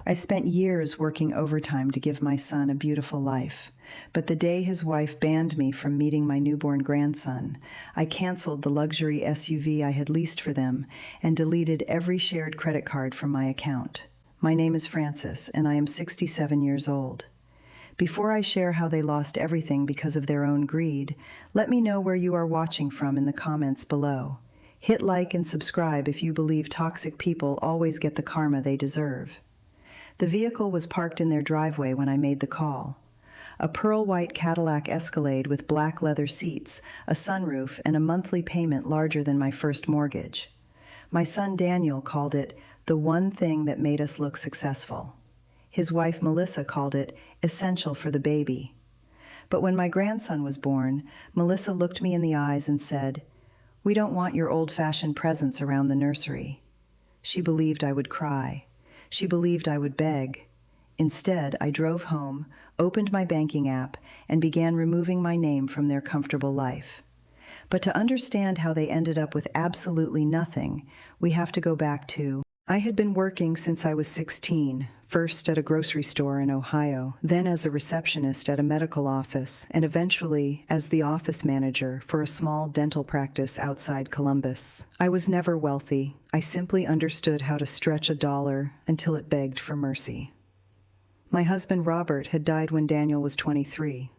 I spent years working overtime to give my son a beautiful life. But the day his wife banned me from meeting my newborn grandson, I canceled the luxury SUV I had leased for them and deleted every shared credit card from my account. My name is Frances, and I am 67 years old. Before I share how they lost everything because of their own greed, let me know where you are watching from in the comments below. Hit like and subscribe if you believe toxic people always get the karma they deserve. The vehicle was parked in their driveway when I made the call. A pearl-white Cadillac Escalade with black leather seats, a sunroof, and a monthly payment larger than my first mortgage. My son Daniel called it the one thing that made us look successful. His wife Melissa called it essential for the baby. But when my grandson was born, Melissa looked me in the eyes and said, "We don't want your old-fashioned presents around the nursery." She believed I would cry. She believed I would beg. Instead, I drove home, opened my banking app, and began removing my name from their comfortable life. But to understand how they ended up with absolutely nothing, we have to go back to, I had been working since I was 16, first at a grocery store in Ohio, then as a receptionist at a medical office, and eventually as the office manager for a small dental practice outside Columbus. I was never wealthy. I simply understood how to stretch a dollar until it begged for mercy. My husband Robert had died when Daniel was 23.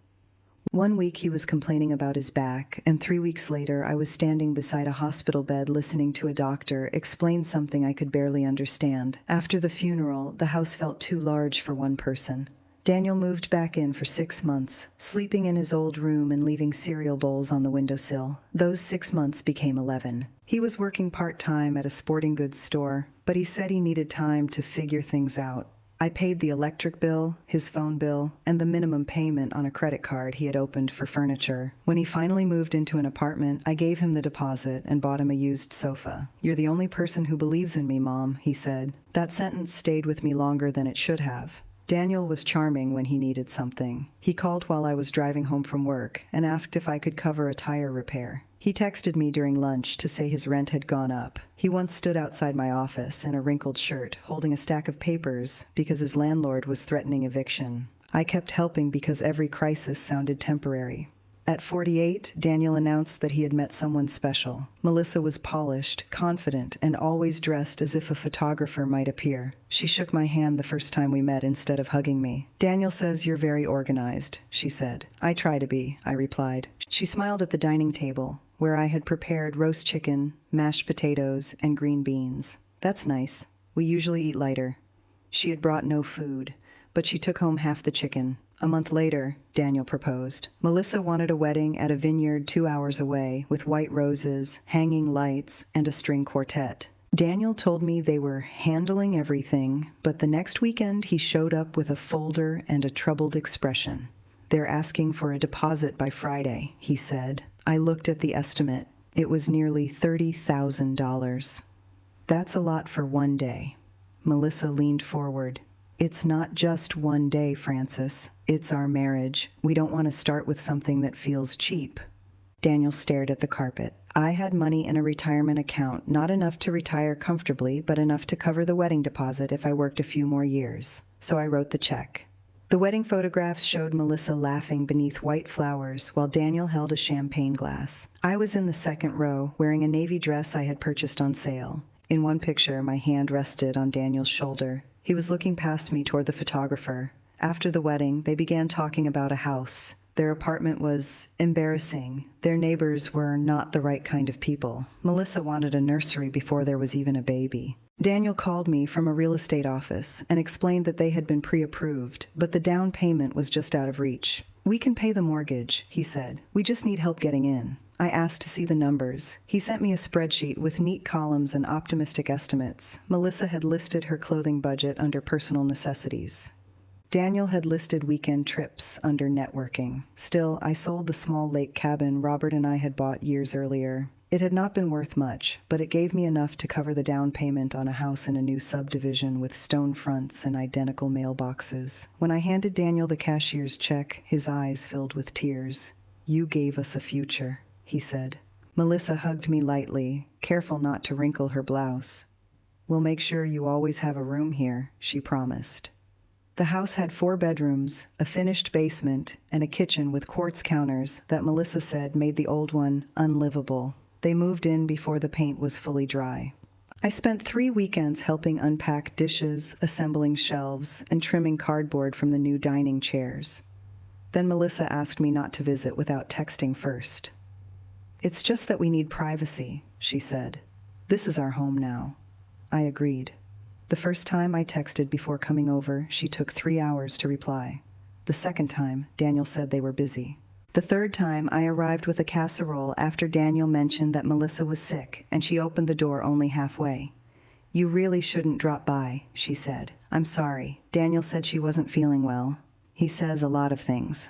One week he was complaining about his back, and 3 weeks later I was standing beside a hospital bed listening to a doctor explain something I could barely understand. After the funeral, the house felt too large for one person. Daniel moved back in for 6 months, sleeping in his old room and leaving cereal bowls on the windowsill. Those 6 months became 11. He was working part-time at a sporting goods store, but he said he needed time to figure things out. I paid the electric bill, his phone bill, and the minimum payment on a credit card he had opened for furniture. When he finally moved into an apartment, I gave him the deposit and bought him a used sofa. "You're the only person who believes in me, Mom," he said. That sentence stayed with me longer than it should have. Daniel was charming when he needed something. He called while I was driving home from work and asked if I could cover a tire repair. He texted me during lunch to say his rent had gone up. He once stood outside my office in a wrinkled shirt, holding a stack of papers because his landlord was threatening eviction. I kept helping because every crisis sounded temporary. At 48, Daniel announced that he had met someone special. Melissa was polished, confident, and always dressed as if a photographer might appear. She shook my hand the first time we met instead of hugging me. "Daniel says you're very organized," she said. "I try to be," I replied. She smiled at the dining table, where I had prepared roast chicken, mashed potatoes, and green beans. "That's nice. We usually eat lighter." She had brought no food, but she took home half the chicken. A month later, Daniel proposed. Melissa wanted a wedding at a vineyard 2 hours away with white roses, hanging lights, and a string quartet. Daniel told me they were handling everything, but the next weekend he showed up with a folder and a troubled expression. "They're asking for a deposit by Friday," he said. I looked at the estimate. It was nearly $30,000. "That's a lot for one day." Melissa leaned forward. "It's not just one day, Frances. It's our marriage. We don't want to start with something that feels cheap." Daniel stared at the carpet. I had money in a retirement account, not enough to retire comfortably, but enough to cover the wedding deposit if I worked a few more years. So I wrote the check. The wedding photographs showed Melissa laughing beneath white flowers while Daniel held a champagne glass. I was in the second row, wearing a navy dress I had purchased on sale. In one picture, my hand rested on Daniel's shoulder. He was looking past me toward the photographer. After the wedding, they began talking about a house. Their apartment was embarrassing. Their neighbors were not the right kind of people. Melissa wanted a nursery before there was even a baby. Daniel called me from a real estate office and explained that they had been pre-approved, but the down payment was just out of reach. "We can pay the mortgage," he said. "We just need help getting in." I asked to see the numbers. He sent me a spreadsheet with neat columns and optimistic estimates. Melissa had listed her clothing budget under personal necessities. Daniel had listed weekend trips under networking. Still, I sold the small lake cabin Robert and I had bought years earlier. It had not been worth much, but it gave me enough to cover the down payment on a house in a new subdivision with stone fronts and identical mailboxes. When I handed Daniel the cashier's check, his eyes filled with tears. "You gave us a future," he said. Melissa hugged me lightly, careful not to wrinkle her blouse. We'll make sure you always have a room here, she promised. The house had 4 bedrooms, a finished basement, and a kitchen with quartz counters that Melissa said made the old one unlivable. They moved in before the paint was fully dry. I spent 3 weekends helping unpack dishes, assembling shelves, and trimming cardboard from the new dining chairs. Then Melissa asked me not to visit without texting first. "It's just that we need privacy," she said. "This is our home now." I agreed. The first time I texted before coming over, she took 3 hours to reply. The second time, Daniel said they were busy. The third time, I arrived with a casserole after Daniel mentioned that Melissa was sick, and she opened the door only halfway. "You really shouldn't drop by," she said. "I'm sorry. Daniel said she wasn't feeling well. He says a lot of things."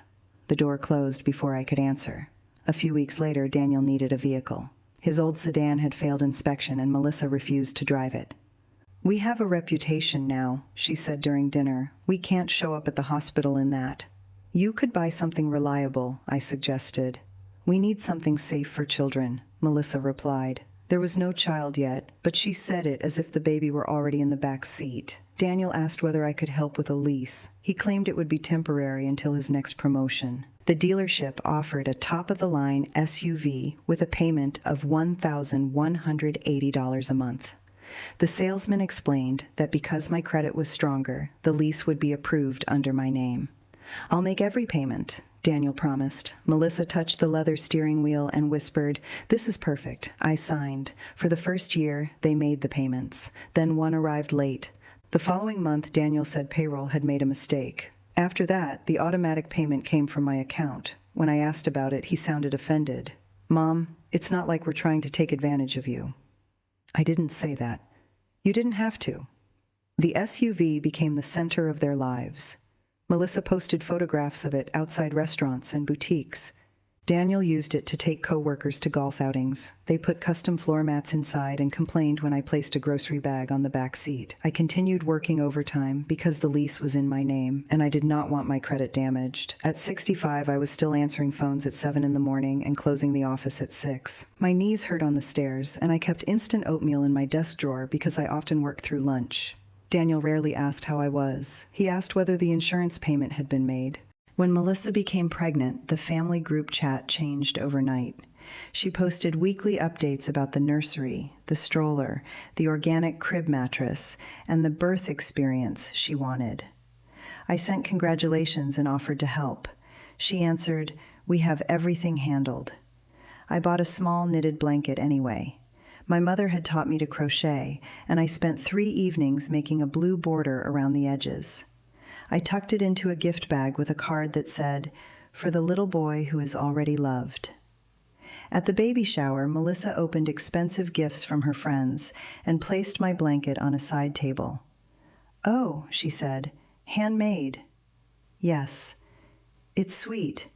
The door closed before I could answer. A few weeks later, Daniel needed a vehicle. His old sedan had failed inspection, and Melissa refused to drive it. "We have a reputation now," she said during dinner. "We can't show up at the hospital in that." "You could buy something reliable," I suggested. "We need something safe for children," Melissa replied. There was no child yet, but she said it as if the baby were already in the back seat. Daniel asked whether I could help with a lease. He claimed it would be temporary until his next promotion. The dealership offered a top-of-the-line SUV with a payment of $1,180 a month. The salesman explained that because my credit was stronger, the lease would be approved under my name. "I'll make every payment," Daniel promised. Melissa touched the leather steering wheel and whispered, "This is perfect." I signed. For the first year, they made the payments. Then one arrived late. The following month, Daniel said payroll had made a mistake. After that, the automatic payment came from my account. When I asked about it, he sounded offended. "Mom, it's not like we're trying to take advantage of you." I didn't say that. You didn't have to. The SUV became the center of their lives. Melissa posted photographs of it outside restaurants and boutiques. Daniel used it to take co-workers to golf outings. They put custom floor mats inside and complained when I placed a grocery bag on the back seat. I continued working overtime because the lease was in my name, and I did not want my credit damaged. At 65, I was still answering phones at 7 in the morning and closing the office at 6. My knees hurt on the stairs, and I kept instant oatmeal in my desk drawer because I often worked through lunch. Daniel rarely asked how I was. He asked whether the insurance payment had been made. When Melissa became pregnant, the family group chat changed overnight. She posted weekly updates about the nursery, the stroller, the organic crib mattress, and the birth experience she wanted. I sent congratulations and offered to help. She answered, "We have everything handled." I bought a small knitted blanket anyway. My mother had taught me to crochet, and I spent 3 evenings making a blue border around the edges. I tucked it into a gift bag with a card that said, "For the little boy who is already loved." At the baby shower, Melissa opened expensive gifts from her friends and placed my blanket on a side table. "Oh," she said, "handmade." "Yes. It's sweet.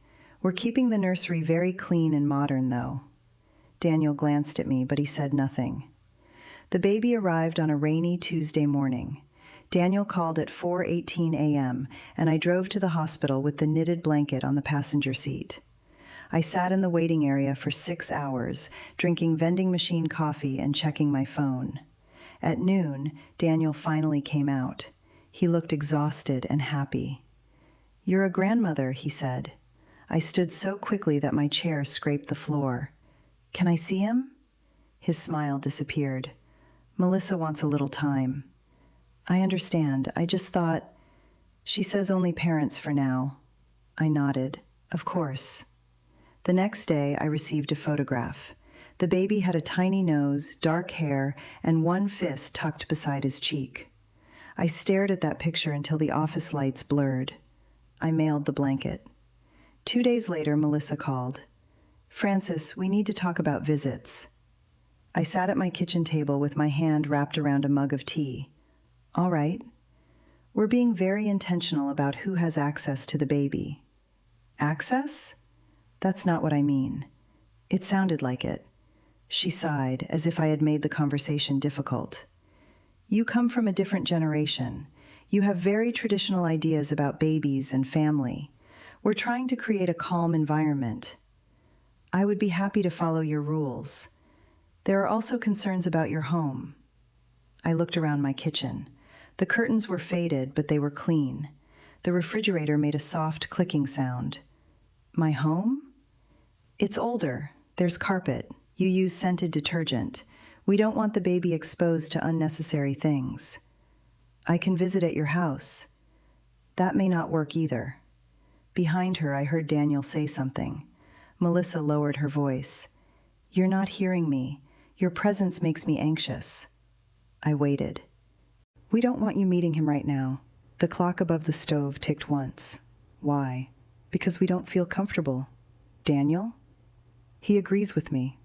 We're keeping the nursery very clean and modern, though." Daniel glanced at me, but he said nothing. The baby arrived on a rainy Tuesday morning. Daniel called at 4:18 a.m., and I drove to the hospital with the knitted blanket on the passenger seat. I sat in the waiting area for 6 hours, drinking vending machine coffee and checking my phone. At noon, Daniel finally came out. He looked exhausted and happy. "You're a grandmother," he said. I stood so quickly that my chair scraped the floor. "Can I see him?" His smile disappeared. "Melissa wants a little time." "I understand. I just thought—" "She says only parents for now." I nodded. "Of course." The next day, I received a photograph. The baby had a tiny nose, dark hair, and one fist tucked beside his cheek. I stared at that picture until the office lights blurred. I mailed the blanket. 2 days later, Melissa called. "Francis, we need to talk about visits." I sat at my kitchen table with my hand wrapped around a mug of tea. "All right. We're being very intentional about who has access to the baby." "Access?" "That's not what I mean." It sounded like it. She sighed, as if I had made the conversation difficult. "You come from a different generation. You have very traditional ideas about babies and family. We're trying to create a calm environment. I would be happy to follow your rules. There are also concerns about your home." I looked around my kitchen. The curtains were faded, but they were clean. The refrigerator made a soft clicking sound. My home? It's older. There's carpet. You use scented detergent. We don't want the baby exposed to unnecessary things. I can visit at your house. That may not work either. Behind her, I heard Daniel say something. Melissa lowered her voice. You're not hearing me. Your presence makes me anxious. I waited. We don't want you meeting him right now. The clock above the stove ticked once. Why? Because we don't feel comfortable. Daniel? He agrees with me.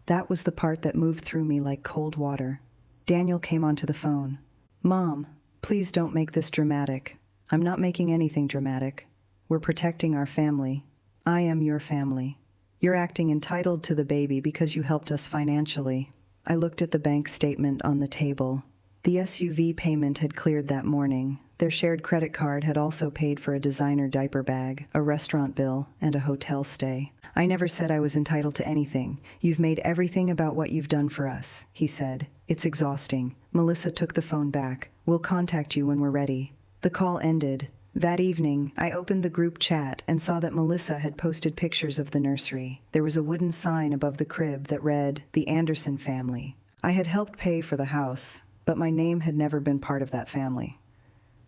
That was the part that moved through me like cold water. Daniel came onto the phone. Mom, please don't make this dramatic. I'm not making anything dramatic. We're protecting our family. I am your family. You're acting entitled to the baby because you helped us financially. I looked at the bank statement on the table. The SUV payment had cleared that morning. Their shared credit card had also paid for a designer diaper bag, a restaurant bill, and a hotel stay. I never said I was entitled to anything. You've made everything about what you've done for us, he said. It's exhausting. Melissa took the phone back. We'll contact you when we're ready. The call ended. That evening, I opened the group chat and saw that Melissa had posted pictures of the nursery. There was a wooden sign above the crib that read, The Anderson Family. I had helped pay for the house, but my name had never been part of that family.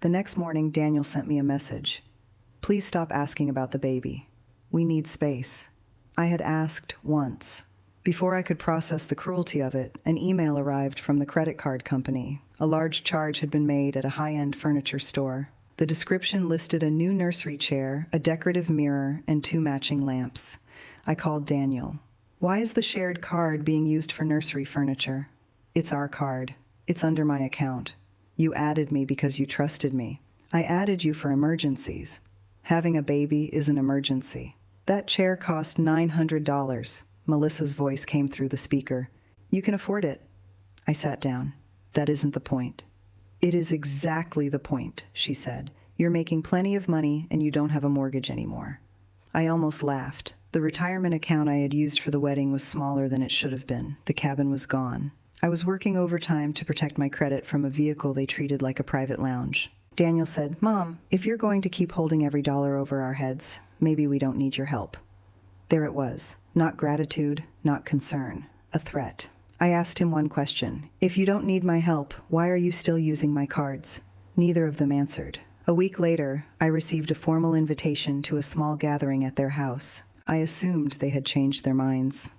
The next morning, Daniel sent me a message. Please stop asking about the baby. We need space. I had asked once. Before I could process the cruelty of it, an email arrived from the credit card company. A large charge had been made at a high-end furniture store. The description listed a new nursery chair, a decorative mirror, and 2 matching lamps. I called Daniel. Why is the shared card being used for nursery furniture? It's our card. It's under my account. You added me because you trusted me. I added you for emergencies. Having a baby is an emergency. That chair cost $900. Melissa's voice came through the speaker. You can afford it. I sat down. That isn't the point. It is exactly the point, she said. You're making plenty of money and you don't have a mortgage anymore. I almost laughed. The retirement account I had used for the wedding was smaller than it should have been. The cabin was gone. I was working overtime to protect my credit from a vehicle they treated like a private lounge. Daniel said, Mom, if you're going to keep holding every dollar over our heads, maybe we don't need your help. There it was. Not gratitude, not concern. A threat. I asked him one question. If you don't need my help, why are you still using my cards? Neither of them answered. A week later, I received a formal invitation to a small gathering at their house. I assumed they had changed their minds.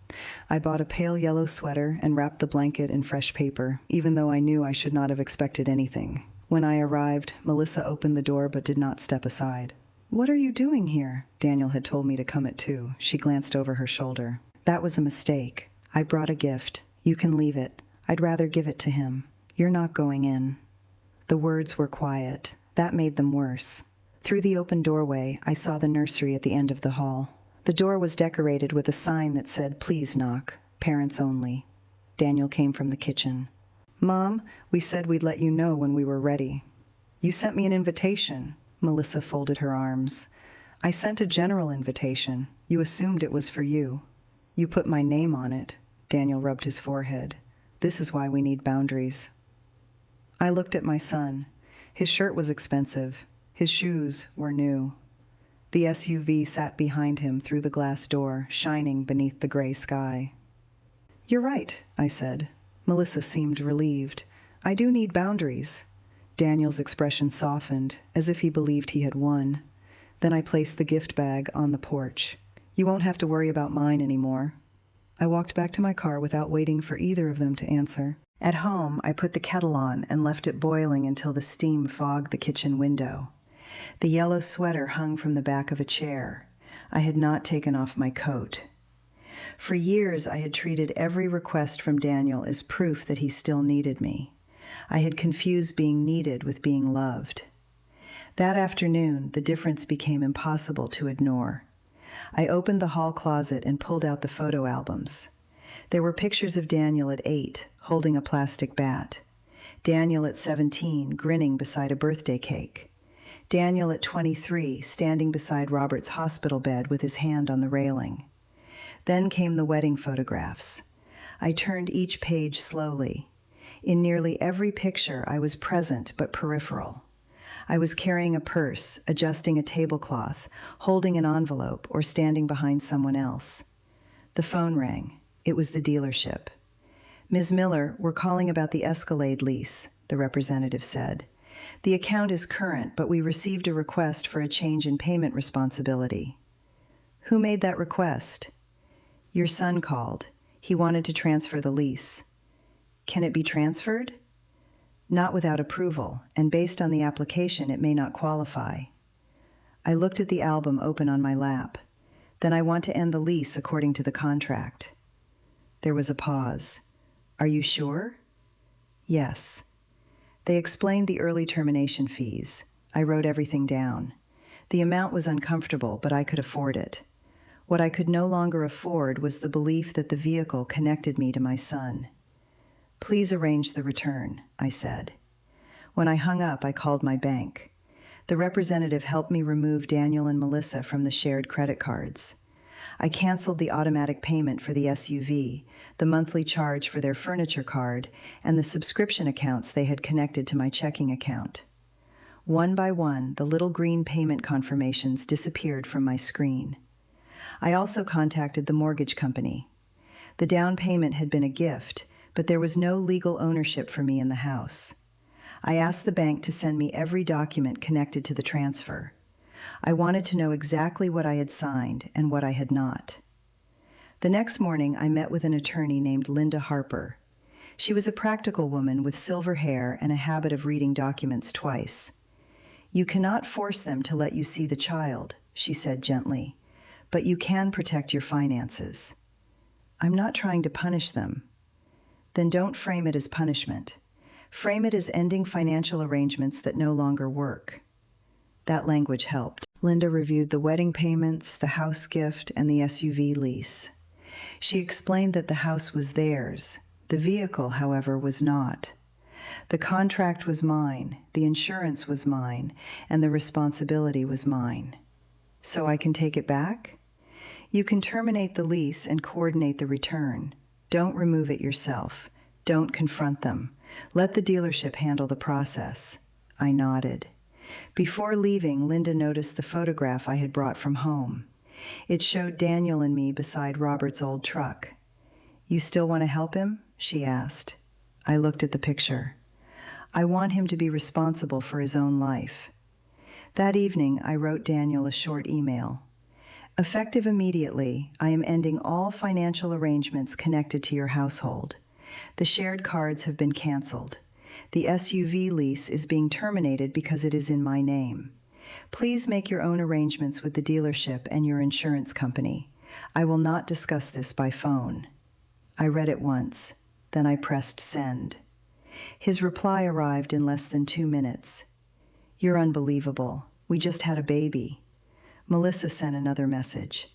I bought a pale yellow sweater and wrapped the blanket in fresh paper, even though I knew I should not have expected anything. When I arrived, Melissa opened the door but did not step aside. What are you doing here? Daniel had told me to come at 2. She glanced over her shoulder. That was a mistake. I brought a gift. You can leave it. I'd rather give it to him. You're not going in. The words were quiet. That made them worse. Through the open doorway, I saw the nursery at the end of the hall. The door was decorated with a sign that said, Please knock. Parents only. Daniel came from the kitchen. Mom, we said we'd let you know when we were ready. You sent me an invitation. Melissa folded her arms. I sent a general invitation. You assumed it was for you. You put my name on it. Daniel rubbed his forehead. This is why we need boundaries. I looked at my son. His shirt was expensive. His shoes were new. The SUV sat behind him through the glass door, shining beneath the gray sky. You're right, I said. Melissa seemed relieved. I do need boundaries. Daniel's expression softened, as if he believed he had won. Then I placed the gift bag on the porch. You won't have to worry about mine anymore. I walked back to my car without waiting for either of them to answer. At home, I put the kettle on and left it boiling until the steam fogged the kitchen window. The yellow sweater hung from the back of a chair. I had not taken off my coat. For years, I had treated every request from Daniel as proof that he still needed me. I had confused being needed with being loved. That afternoon, the difference became impossible to ignore. I opened the hall closet and pulled out the photo albums. There were pictures of Daniel at 8, holding a plastic bat. Daniel at 17, grinning beside a birthday cake. Daniel at 23, standing beside Robert's hospital bed with his hand on the railing. Then came the wedding photographs. I turned each page slowly. In nearly every picture, I was present but peripheral. I was carrying a purse, adjusting a tablecloth, holding an envelope, or standing behind someone else. The phone rang. It was the dealership. "Ms. Miller, we're calling about the Escalade lease," the representative said. "The account is current, but we received a request for a change in payment responsibility." "Who made that request?" "Your son called. He wanted to transfer the lease." "Can it be transferred?" "Not without approval, and based on the application, it may not qualify." I looked at the album open on my lap. "Then I want to end the lease according to the contract." There was a pause. "Are you sure?" "Yes." They explained the early termination fees. I wrote everything down. The amount was uncomfortable, but I could afford it. What I could no longer afford was the belief that the vehicle connected me to my son. "Please arrange the return," I said. When I hung up, I called my bank. The representative helped me remove Daniel and Melissa from the shared credit cards. I canceled the automatic payment for the SUV, the monthly charge for their furniture card, and the subscription accounts they had connected to my checking account. One by one, the little green payment confirmations disappeared from my screen. I also contacted the mortgage company. The down payment had been a gift, but there was no legal ownership for me in the house. I asked the bank to send me every document connected to the transfer. I wanted to know exactly what I had signed and what I had not. The next morning, I met with an attorney named Linda Harper. She was a practical woman with silver hair and a habit of reading documents twice. "You cannot force them to let you see the child," she said gently, "but you can protect your finances." "I'm not trying to punish them." "Then don't frame it as punishment. Frame it as ending financial arrangements that no longer work." That language helped. Linda reviewed the wedding payments, the house gift, and the SUV lease. She explained that the house was theirs. The vehicle, however, was not. The contract was mine, the insurance was mine, and the responsibility was mine. "So I can take it back?" "You can terminate the lease and coordinate the return. Don't remove it yourself. Don't confront them. Let the dealership handle the process." I nodded. Before leaving, Linda noticed the photograph I had brought from home. It showed Daniel and me beside Robert's old truck. "You still want to help him?" she asked. I looked at the picture. "I want him to be responsible for his own life." That evening, I wrote Daniel a short email. "Effective immediately, I am ending all financial arrangements connected to your household. The shared cards have been canceled. The SUV lease is being terminated because it is in my name. Please make your own arrangements with the dealership and your insurance company. I will not discuss this by phone." I read it once, then I pressed send. His reply arrived in less than 2 minutes. "You're unbelievable. We just had a baby." Melissa sent another message.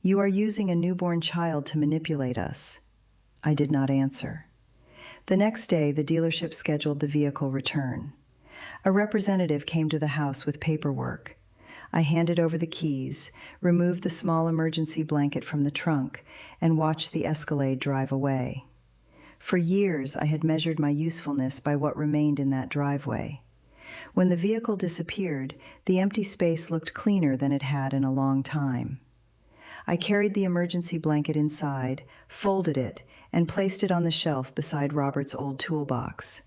"You are using a newborn child to manipulate us." I did not answer. The next day, the dealership scheduled the vehicle return. A representative came to the house with paperwork. I handed over the keys, removed the small emergency blanket from the trunk, and watched the Escalade drive away. For years, I had measured my usefulness by what remained in that driveway. When the vehicle disappeared, the empty space looked cleaner than it had in a long time. I carried the emergency blanket inside, folded it, and placed it on the shelf beside Robert's old toolbox.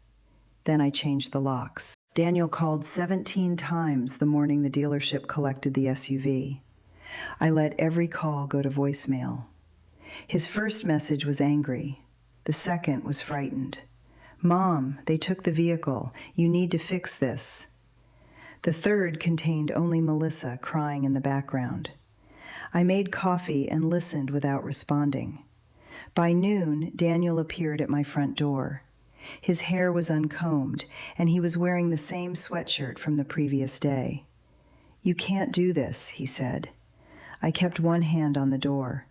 Then I changed the locks. Daniel called 17 times the morning the dealership collected the SUV. I let every call go to voicemail. His first message was angry. The second was frightened. "Mom, they took the vehicle. You need to fix this." The third contained only Melissa crying in the background. I made coffee and listened without responding. By noon, Daniel appeared at my front door. His hair was uncombed, and he was wearing the same sweatshirt from the previous day. "You can't do this," he said. I kept one hand on the door.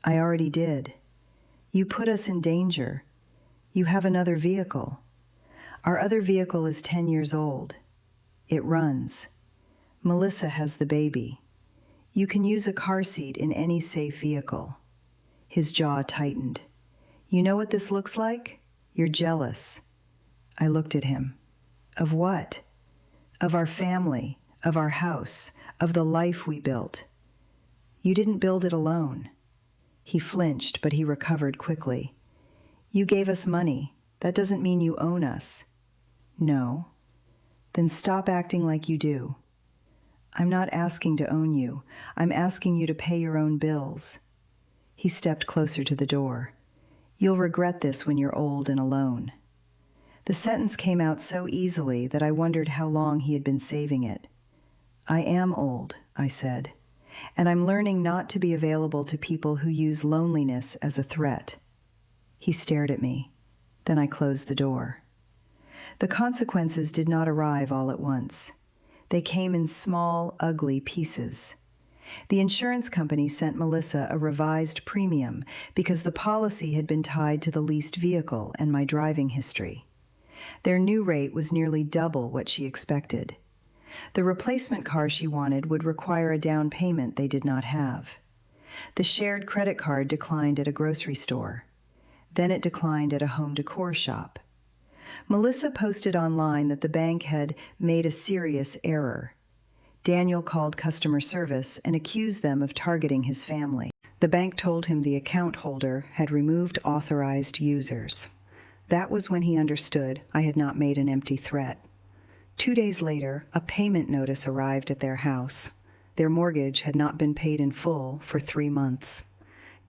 "I already did." "You put us in danger. You have another vehicle." "Our other vehicle is 10 years old. It runs. Melissa has the baby. You can use a car seat in any safe vehicle." His jaw tightened. "You know what this looks like? You're jealous. I looked at him. Of what? Of our family, of our house, of the life we built. You didn't build it alone. He flinched, but he recovered quickly. You gave us money. That doesn't mean you own us. No. Then stop acting like you do. I'm not asking to own you. I'm asking you to pay your own bills. He stepped closer to the door. You'll regret this when you're old and alone. The sentence came out so easily that I wondered how long he had been saving it. I am old, I said, and I'm learning not to be available to people who use loneliness as a threat. He stared at me. Then I closed the door. The consequences did not arrive all at once. They came in small, ugly pieces. The insurance company sent Melissa a revised premium because the policy had been tied to the leased vehicle and my driving history. Their new rate was nearly double what she expected. The replacement car she wanted would require a down payment they did not have. The shared credit card declined at a grocery store. Then it declined at a home decor shop. Melissa posted online that the bank had made a serious error. Daniel called customer service and accused them of targeting his family. The bank told him the account holder had removed authorized users. That was when he understood I had not made an empty threat. 2 days later, a payment notice arrived at their house. Their mortgage had not been paid in full for 3 months.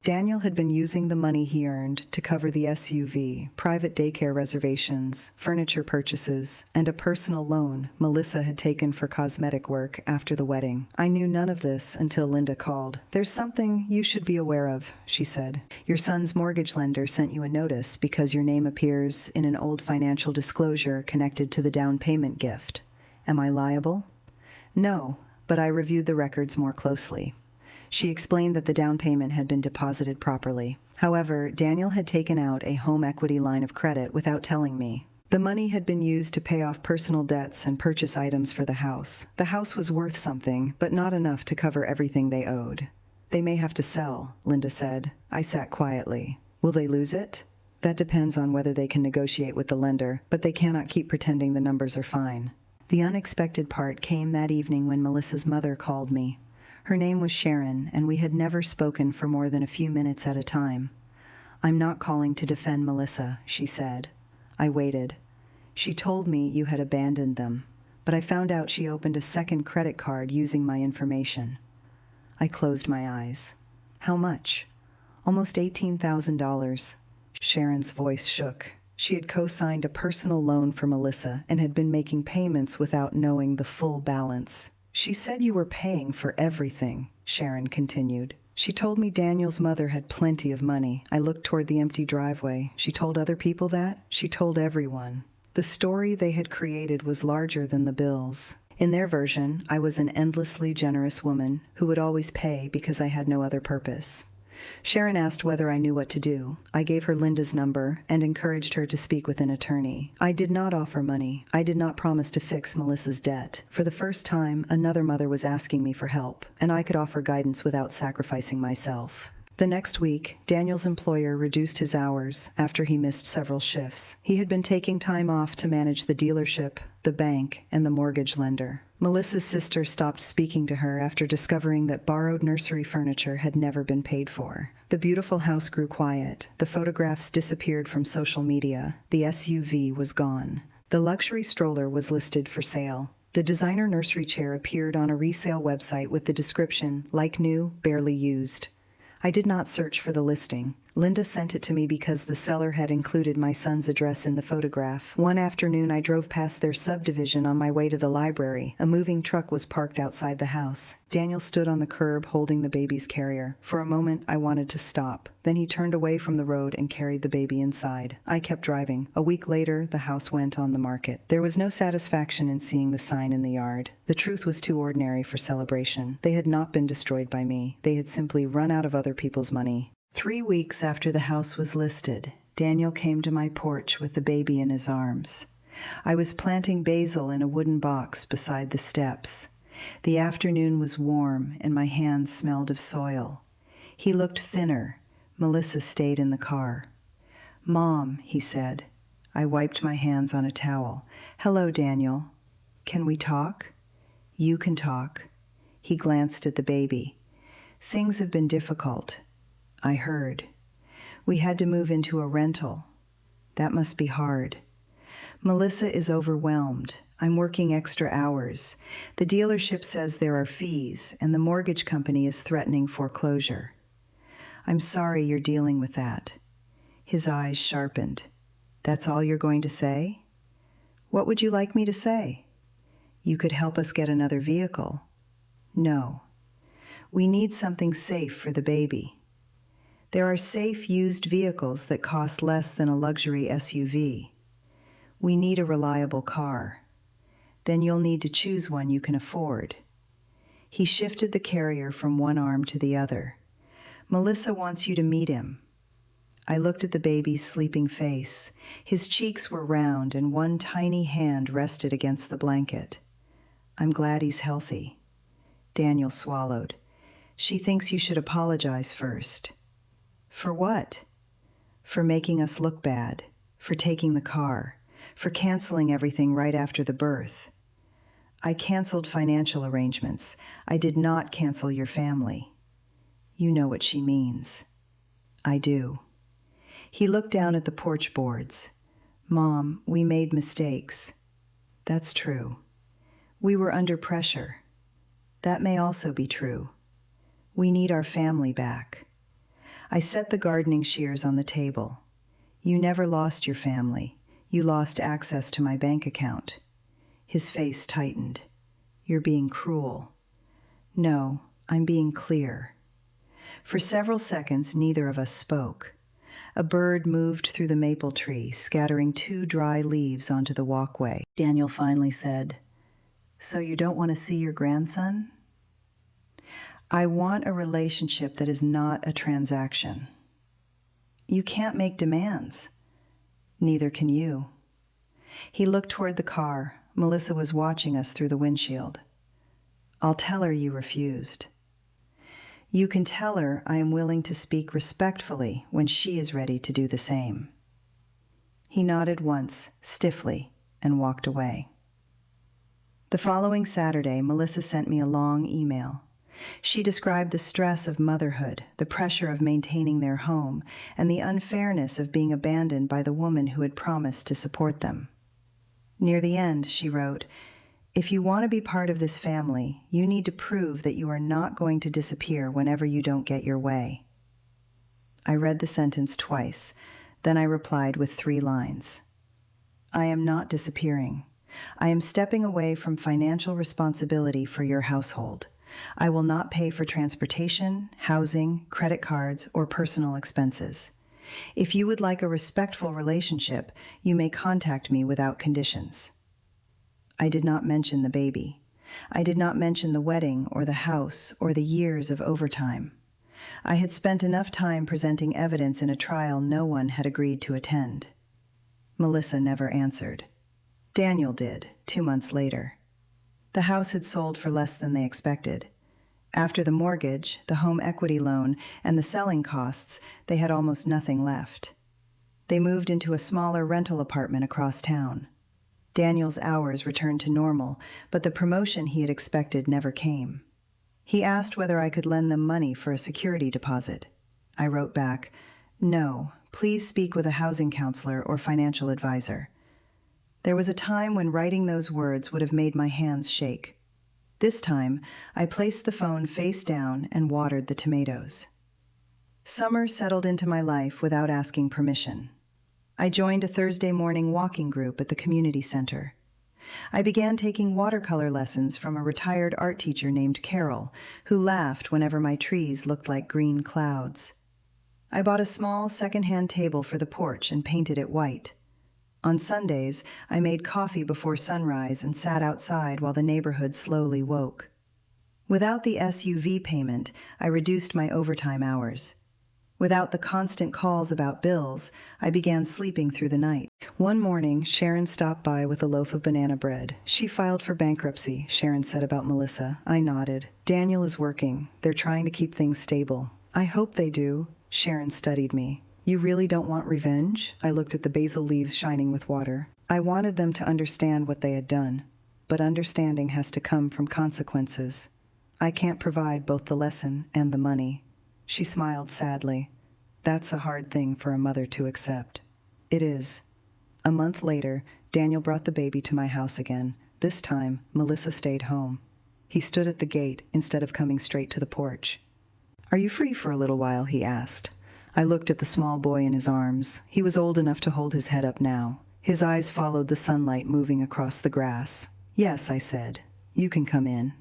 Daniel had been using the money he earned to cover the SUV, private daycare reservations, furniture purchases, and a personal loan Melissa had taken for cosmetic work after the wedding. I knew none of this until Linda called. There's something you should be aware of, she said. Your son's mortgage lender sent you a notice because your name appears in an old financial disclosure connected to the down payment gift. Am I liable? No, but I reviewed the records more closely. She explained that the down payment had been deposited properly. However, Daniel had taken out a home equity line of credit without telling me. The money had been used to pay off personal debts and purchase items for the house. The house was worth something, but not enough to cover everything they owed. They may have to sell, Linda said. I sat quietly. Will they lose it? That depends on whether they can negotiate with the lender, but they cannot keep pretending the numbers are fine. The unexpected part came that evening when Melissa's mother called me. Her name was Sharon, and we had never spoken for more than a few minutes at a time. I'm not calling to defend Melissa, she said. I waited. She told me you had abandoned them, but I found out she opened a second credit card using my information. I closed my eyes. How much? Almost $18,000. Sharon's voice shook. She had co-signed a personal loan for Melissa and had been making payments without knowing the full balance. She said you were paying for everything, Sharon continued. She told me Daniel's mother had plenty of money. I looked toward the empty driveway. She told other people that? She told everyone. The story they had created was larger than the bills. In their version, I was an endlessly generous woman who would always pay because I had no other purpose. Sharon asked whether I knew what to do. I gave her Linda's number and encouraged her to speak with an attorney. I did not offer money. I did not promise to fix Melissa's debt. For the first time, another mother was asking me for help, and I could offer guidance without sacrificing myself. The next week, Daniel's employer reduced his hours after he missed several shifts. He had been taking time off to manage the dealership, the bank, and the mortgage lender. Melissa's sister stopped speaking to her after discovering that borrowed nursery furniture had never been paid for. The beautiful house grew quiet. The photographs disappeared from social media. The SUV was gone. The luxury stroller was listed for sale. The designer nursery chair appeared on a resale website with the description, like new, barely used. I did not search for the listing. Linda sent it to me because the seller had included my son's address in the photograph. One afternoon, I drove past their subdivision on my way to the library. A moving truck was parked outside the house. Daniel stood on the curb holding the baby's carrier. For a moment, I wanted to stop. Then he turned away from the road and carried the baby inside. I kept driving. A week later, the house went on the market. There was no satisfaction in seeing the sign in the yard. The truth was too ordinary for celebration. They had not been destroyed by me. They had simply run out of other people's money. 3 weeks after the house was listed, Daniel came to my porch with the baby in his arms. I was planting basil in a wooden box beside the steps. The afternoon was warm, and my hands smelled of soil. He looked thinner. Melissa stayed in the car. "Mom," he said, I wiped my hands on a towel. "Hello, Daniel. Can we talk?" "You can talk." He glanced at the baby. "Things have been difficult." I heard. "We had to move into a rental." "That must be hard." "Melissa is overwhelmed. I'm working extra hours. The dealership says there are fees, and the mortgage company is threatening foreclosure." "I'm sorry you're dealing with that." His eyes sharpened. "That's all you're going to say?" "What would you like me to say?" "You could help us get another vehicle." "No. We need something safe for the baby." "There are safe used vehicles that cost less than a luxury SUV. We need a reliable car. Then you'll need to choose one you can afford." He shifted the carrier from one arm to the other. "Melissa wants you to meet him." I looked at the baby's sleeping face. His cheeks were round and one tiny hand rested against the blanket. "I'm glad he's healthy." Daniel swallowed. "She thinks you should apologize first." "For what?" "For making us look bad, for taking the car, for canceling everything right after the birth." "I canceled financial arrangements. I did not cancel your family." "You know what she means." "I do." He looked down at the porch boards. "Mom, we made mistakes." "That's true." "We were under pressure." "That may also be true." "We need our family back." I set the gardening shears on the table. "You never lost your family. You lost access to my bank account." His face tightened. "You're being cruel." "No, I'm being clear." For several seconds, neither of us spoke. A bird moved through the maple tree, scattering 2 dry leaves onto the walkway. Daniel finally said, "So you don't want to see your grandson?" "I want a relationship that is not a transaction." "You can't make demands." "Neither can you." He looked toward the car. Melissa was watching us through the windshield. "I'll tell her you refused." "You can tell her I am willing to speak respectfully when she is ready to do the same." He nodded once, stiffly, and walked away. The following Saturday, Melissa sent me a long email. She described the stress of motherhood, the pressure of maintaining their home, and the unfairness of being abandoned by the woman who had promised to support them. Near the end, she wrote, "If you want to be part of this family, you need to prove that you are not going to disappear whenever you don't get your way." I read the sentence twice. Then I replied with 3 lines. "I am not disappearing. I am stepping away from financial responsibility for your household. I will not pay for transportation, housing, credit cards, or personal expenses. If you would like a respectful relationship, you may contact me without conditions." I did not mention the baby. I did not mention the wedding or the house or the years of overtime. I had spent enough time presenting evidence in a trial no one had agreed to attend. Melissa never answered. Daniel did, 2 months later. The house had sold for less than they expected. After the mortgage, the home equity loan, and the selling costs, they had almost nothing left. They moved into a smaller rental apartment across town. Daniel's hours returned to normal, but the promotion he had expected never came. He asked whether I could lend them money for a security deposit. I wrote back, "No, please speak with a housing counselor or financial advisor." There was a time when writing those words would have made my hands shake. This time, I placed the phone face down and watered the tomatoes. Summer settled into my life without asking permission. I joined a Thursday morning walking group at the community center. I began taking watercolor lessons from a retired art teacher named Carol, who laughed whenever my trees looked like green clouds. I bought a small second-hand table for the porch and painted it white. On Sundays, I made coffee before sunrise and sat outside while the neighborhood slowly woke. Without the SUV payment, I reduced my overtime hours. Without the constant calls about bills, I began sleeping through the night. One morning, Sharon stopped by with a loaf of banana bread. "She filed for bankruptcy," Sharon said about Melissa. I nodded. "Daniel is working. They're trying to keep things stable." "I hope they do." Sharon studied me. You really don't want revenge? I looked at the basil leaves shining with water. I wanted them to understand what they had done, but understanding has to come from consequences. I can't provide both the lesson and the money. She smiled sadly. That's a hard thing for a mother to accept. It is. A month later, Daniel brought the baby to my house again. This time, Melissa stayed home. He stood at the gate instead of coming straight to the porch. "Are you free for a little while?" he asked. I looked at the small boy in his arms. He was old enough to hold his head up now. His eyes followed the sunlight moving across the grass. "Yes," I said. "You can come in."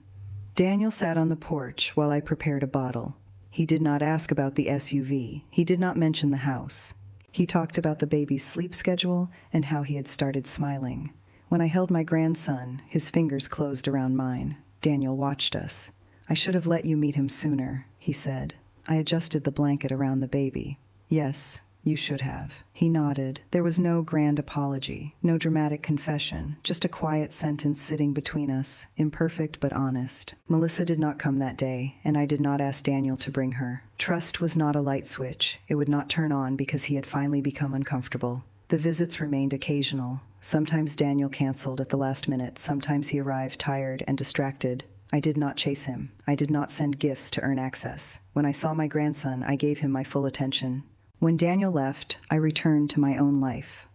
Daniel sat on the porch while I prepared a bottle. He did not ask about the SUV. He did not mention the house. He talked about the baby's sleep schedule and how he had started smiling. When I held my grandson, his fingers closed around mine. Daniel watched us. "I should have let you meet him sooner," he said. I adjusted the blanket around the baby. "Yes, you should have." He nodded. There was no grand apology, no dramatic confession, just a quiet sentence sitting between us, imperfect but honest. Melissa did not come that day, and I did not ask Daniel to bring her. Trust was not a light switch. It would not turn on because he had finally become uncomfortable. The visits remained occasional. Sometimes Daniel canceled at the last minute. Sometimes he arrived tired and distracted. I did not chase him. I did not send gifts to earn access. When I saw my grandson, I gave him my full attention. When Daniel left, I returned to my own life.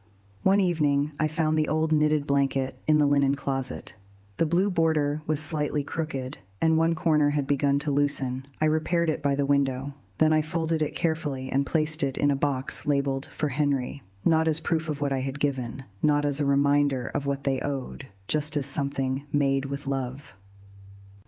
One evening, I found the old knitted blanket in the linen closet. The blue border was slightly crooked, and one corner had begun to loosen. I repaired it by the window. Then I folded it carefully and placed it in a box labeled "For Henry." Not as proof of what I had given, not as a reminder of what they owed, just as something made with love.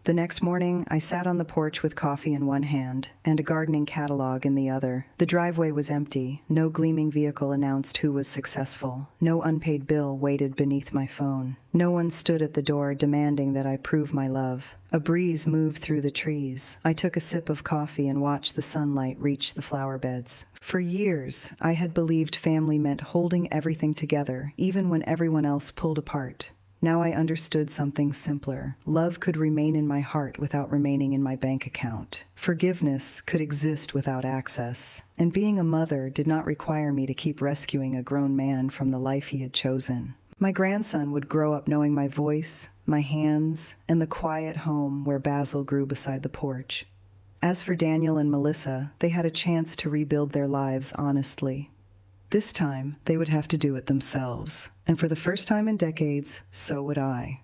The next morning, I sat on the porch with coffee in one hand and a gardening catalog in the other. The driveway was empty. No gleaming vehicle announced who was successful. No unpaid bill waited beneath my phone. No one stood at the door demanding that I prove my love. A breeze moved through the trees. I took a sip of coffee and watched the sunlight reach the flower beds. For years, I had believed family meant holding everything together, even when everyone else pulled apart. Now I understood something simpler. Love could remain in my heart without remaining in my bank account. Forgiveness could exist without access. And being a mother did not require me to keep rescuing a grown man from the life he had chosen. My grandson would grow up knowing my voice, my hands, and the quiet home where basil grew beside the porch. As for Daniel and Melissa, they had a chance to rebuild their lives honestly. This time, they would have to do it themselves. And for the first time in decades, so would I.